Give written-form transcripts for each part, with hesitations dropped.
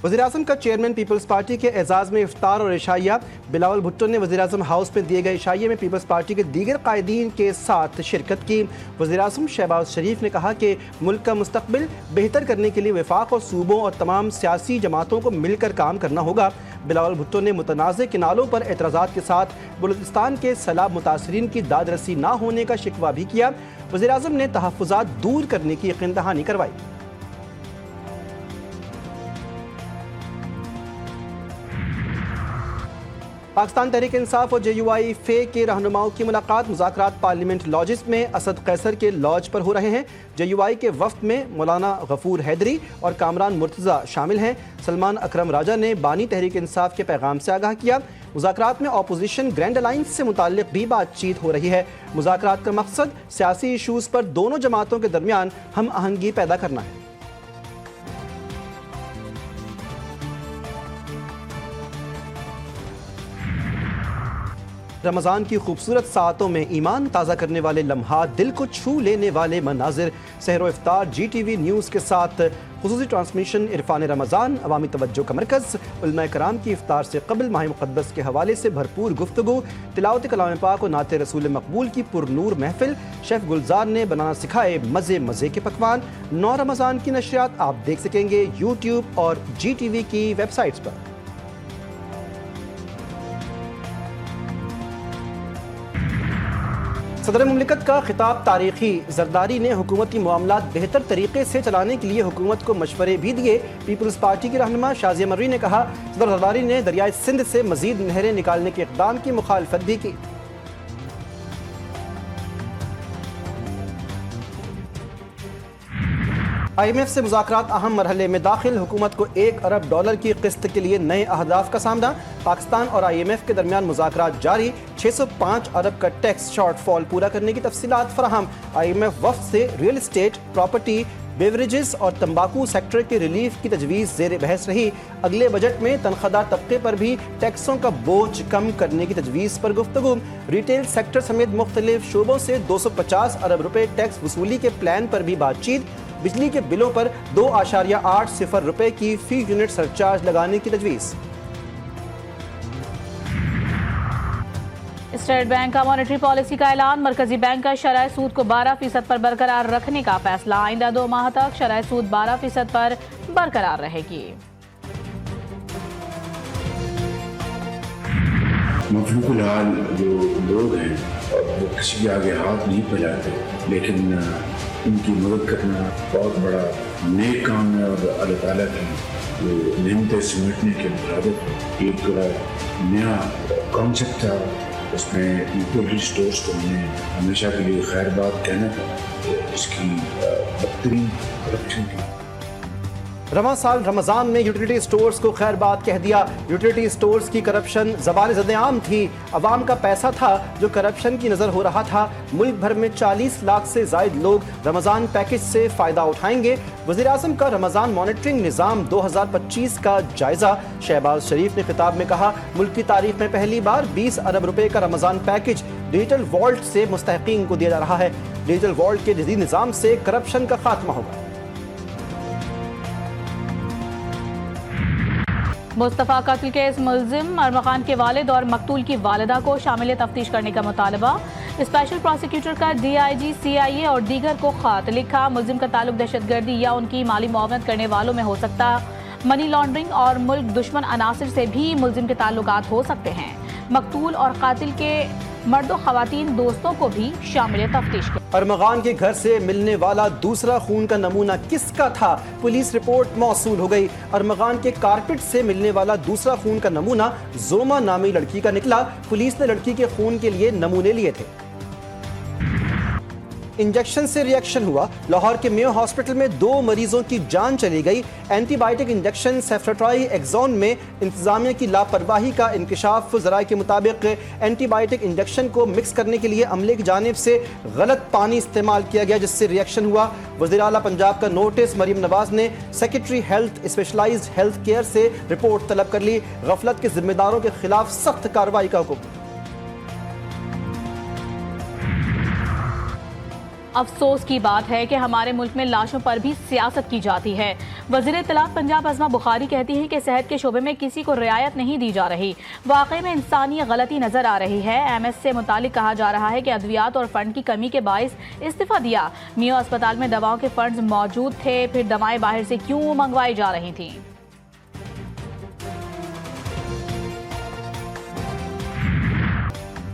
वज़ीर-ए-आज़म का chairman peoples party के एजाज़ में इफ्तार और इशाइया। बिलावल भुट्टो ने वज़ीर-ए-आज़म हाउस में दिए गए इशाइये में पीपल्स पार्टी के दीगर कायदीन के साथ शिरकत की। वज़ीर-ए-आज़म शहबाज शरीफ ने कहा कि मुल्क का मुस्तकबिल बेहतर करने के लिए वफाक और सूबों और तमाम सियासी जमातों को मिलकर काम करना होगा। बिलावल भुट्टो ने मुतनाज़ किनालों पर एतराज़ात के साथ बलूचिस्तान के सैलाब मुतासरीन की दाद रसी ना होने का शिकवा भी किया। वज़ीर-ए-आज़म ने तहफ़्फ़ुज़ात दूर करने की यकीन दहानी करवाई। पाकिस्तान तहरीक इंसाफ और JUI फे के रहनुमाओं की मुलाकात। मुज़ाकरात पार्लियामेंट लॉजिस में असद कैसर के लॉज पर हो रहे हैं। JUI के वफ्द में मौलाना गफूर हैदरी और कामरान मुर्तज़ा शामिल हैं। सलमान अकरम राजा ने बानी तहरीक इंसाफ के पैगाम से आगाह किया। मुज़ाकरात में अपोजिशन ग्रैंड अलायंस से मुताल्लिक़ भी बातचीत हो रही है। मुज़ाकरात का मकसद सियासी इशूज़ पर दोनों जमातों के दरमियान हम आहंगी पैदा करना है। रमज़ान की खूबसूरत सातों में ईमान ताज़ा करने वाले लम्हात, दिल को छू लेने वाले मनाजिर। सहरो इफ्तार GTV न्यूज़ के साथ खुसूसी ट्रांसमिशन इरफान रमज़ान अवामी तवज्जो का मरकज़। उलमा कराम की इफ्तार से कबल माह मुक़द्दस के हवाले से भरपूर गुफ्तगू। तिलावत कलाम पाक और नाते रसूल मकबूल की पुरनूर महफिल। शेफ़ गुलजार ने बनाना सिखाए मज़े मज़े के पकवान। 9 रमज़ान की नशरियात आप देख सकेंगे YouTube और GTV की वेबसाइट्स पर। सदर मुमलिकत का खिताब तारीखी। जरदारी ने हुकूमती मामलात बेहतर तरीके से चलाने के लिए हुकूमत को मशवरे भी दिए। पीपल्स पार्टी की रहनुमा शाज़िया मर्री ने कहा, सदर जरदारी ने दरियाए सिंध से मजीद नहरें निकालने के इक़दाम की मुखालफत भी की। IMF से मुज़ाकरात अहम मरहले में दाखिल। हुकूमत को $1 अरब की किस्त के लिए नए अहदाफ का सामना। पाकिस्तान और IMF के दरमियान मुज़ाकरात जारी। 605 अरब का टैक्स शॉर्टफॉल पूरा करने की तफसीलात फराहम। IMF वफ्द से रियल इस्टेट, प्रॉपर्टी, बेवरेजेस और तंबाकू सेक्टर के रिलीफ की तजवीज़ ज़ेर बहस रही। अगले बजट में तनख्वाहदार तबके पर भी टैक्सों का बोझ कम करने की तजवीज़ पर गुफ्तगू। रिटेल सेक्टर समेत मुख्तलिफ शोबों से 250 अरब रुपए टैक्स वसूली के प्लान पर भी बातचीत। बिजली के बिलों पर 2.80 रुपए की फी यूनिट सरचार्ज लगाने की तजवीज़। स्टेट बैंक का मॉनेटरी पॉलिसी का ऐलान। मरकजी बैंक का शरह सूद को 12% पर बरकरार रखने का फैसला। आइंदा 2 माह तक शरह सूद 12% पर बरकरार रहेगी। मफलूकुल हाल जो लोग हैं वो किसी के आगे हाथ नहीं फैलाते, लेकिन उनकी मदद करना बहुत बड़ा नेक काम है और अल्लाह ताला की जो नेमतें समेटने के मुताबिक एक नया कॉन्सेप्ट था। उसमें लिक्विडिटी स्टोर्स को हमने हमेशा के लिए खैर बात कहना था, तो इसकी बदतरीन करप्शन की। रवां साल रमज़ान में यूटिलिटी स्टोर्स को खैर बात कह दिया। यूटिलिटी स्टोर्स की करप्शन ज़बान ज़द-ए-आम थी। अवाम का पैसा था जो करप्शन की नज़र हो रहा था। मुल्क भर में 40 लाख से ज़ायद लोग रमज़ान पैकेज से फ़ायदा उठाएंगे। वज़ीर-ए-आज़म का रमज़ान मॉनिटरिंग निज़ाम 2025 का जायज़ा। शहबाज शरीफ ने खिताब में कहा, मुल्क की तारीख में पहली बार 20 अरब रुपए का रमज़ान पैकेज डिजिटल वॉल्ट से मुस्तहिकीन को दिया जा रहा है। डिजिटल वॉल्ट के जदीद निज़ाम से करप्शन का खात्मा होगा। मुस्तफ़ा कत्ल केस मुल्जिम अरमग़ान के वालिद और मकतूल की वालिदा को शामिल तफ्तीश करने का मुतालबा। स्पेशल प्रोसिक्यूटर का DIG, CIA और दीगर को खत लिखा। मुल्जिम का ताल्लुक दहशतगर्दी या उनकी माली मुआवनत करने वालों में हो सकता। मनी लॉन्ड्रिंग और मुल्क दुश्मन अनासिर से भी मुल्जिम के ताल्लुकात हो सकते हैं। मकतूल और कातिल के मर्दो ख़वातीन दोस्तों को भी शामिल तफ्तीश किया। अरमग़ान के घर से मिलने वाला दूसरा खून का नमूना किसका था? पुलिस रिपोर्ट मौसूल हो गई। अरमग़ान के कारपेट से मिलने वाला दूसरा खून का नमूना जोमा नामी लड़की का निकला। पुलिस ने लड़की के खून के लिए नमूने लिए थे। इंजेक्शन से रिएक्शन हुआ। लाहौर के मेयो हॉस्पिटल में 2 मरीजों की जान चली गई। एंटीबायोटिक इंजेक्शन सेफ्ट्राट्राई एक्सोन में इंतजामिया की लापरवाही का इंकशाफ। ज़राए के मुताबिक एंटीबायोटिक इंजेक्शन को मिक्स करने के लिए अमले की जानिब से गलत पानी इस्तेमाल किया गया, जिससे रिएक्शन हुआ। वज़ीर आला पंजाब का नोटिस। मरीम नवाज ने secretary health specialized health care से रिपोर्ट तलब कर ली। गफलत के जिम्मेदारों के खिलाफ सख्त कार्रवाई का हुक्म। अफसोस की बात है कि हमारे मुल्क में लाशों पर भी सियासत की जाती है। वज़ीर इत्तलात पंजाब अज़मा बुखारी कहती हैं कि सेहत के शोबे में किसी को रियायत नहीं दी जा रही। वाकई में इंसानी गलती नजर आ रही है। MS से मुतालिक कहा जा रहा है कि अद्वियात और फंड की कमी के बाइस इस्तीफा दिया। मियो अस्पताल में दवाओं के फंड्स मौजूद थे, फिर दवाएं बाहर से क्यों मंगवाई जा रही थी।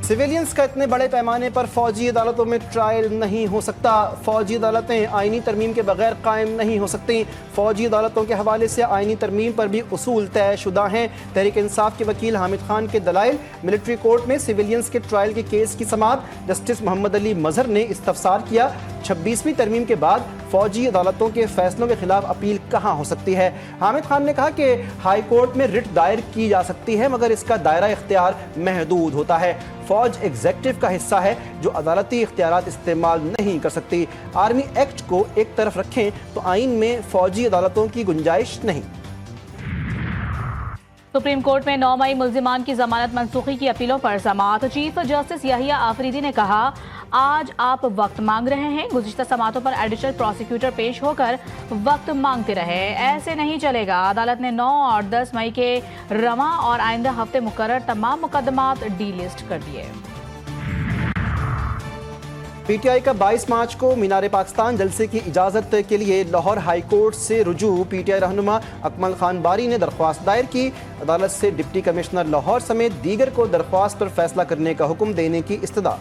सिविलियंस का इतने बड़े पैमाने पर फौजी अदालतों में ट्रायल नहीं हो सकता। फौजी अदालतें आईनी तरमीम के बगैर कायम नहीं हो सकती। फौजी अदालतों के हवाले से आईनी तरमीम पर भी उसूल तयशुदा हैं। तहरीक इंसाफ के वकील हामिद खान के दलाइल, मिलिट्री कोर्ट में सिविलियंस के ट्रायल के केस की समाअत, जस्टिस मोहम्मद अली मजहर ने इस्तफसार किया। 26वीं तरमीम के बाद फौजी अदालतों के फैसलों के खिलाफ अपील कहाँ हो सकती है। हामिद खान ने कहा कि हाई कोर्ट में रिट दायर की जा सकती है, मगर इसका दायरा इख्तियार महदूद होता है। फौज एग्जेक्टिव का हिस्सा है जो अदालती इख्तियारात इस्तेमाल नहीं कर सकती। आर्मी एक्ट को एक तरफ रखें तो आइन में फौजी अदालतों की गुंजाइश नहीं। सुप्रीम कोर्ट में 9 मई मुल्जिमान की जमानत मनसूखी की अपीलों पर समाअत। चीफ जस्टिस यहिया आफरीदी ने कहा, आज आप वक्त मांग रहे हैं। गुज़िश्ता समाअतों पर एडिशनल प्रोसिक्यूटर पेश होकर वक्त मांगते रहे, ऐसे नहीं चलेगा। अदालत ने 9 और 10 मई के रवा और आइंदा हफ्ते मुकर्रर तमाम मुकदमात डीलिस्ट कर दिए। PTI का 22 मार्च को मीनार पाकिस्तान जलसे की इजाज़त के लिए लाहौर हाई कोर्ट से रुजू। PTI रहनुमा अकमल खान बारी ने दरख्वास्त दायर की। अदालत से डिप्टी कमिश्नर लाहौर समेत दीगर को दरख्वास्त पर फैसला करने का हुक्म देने की इस्तदा।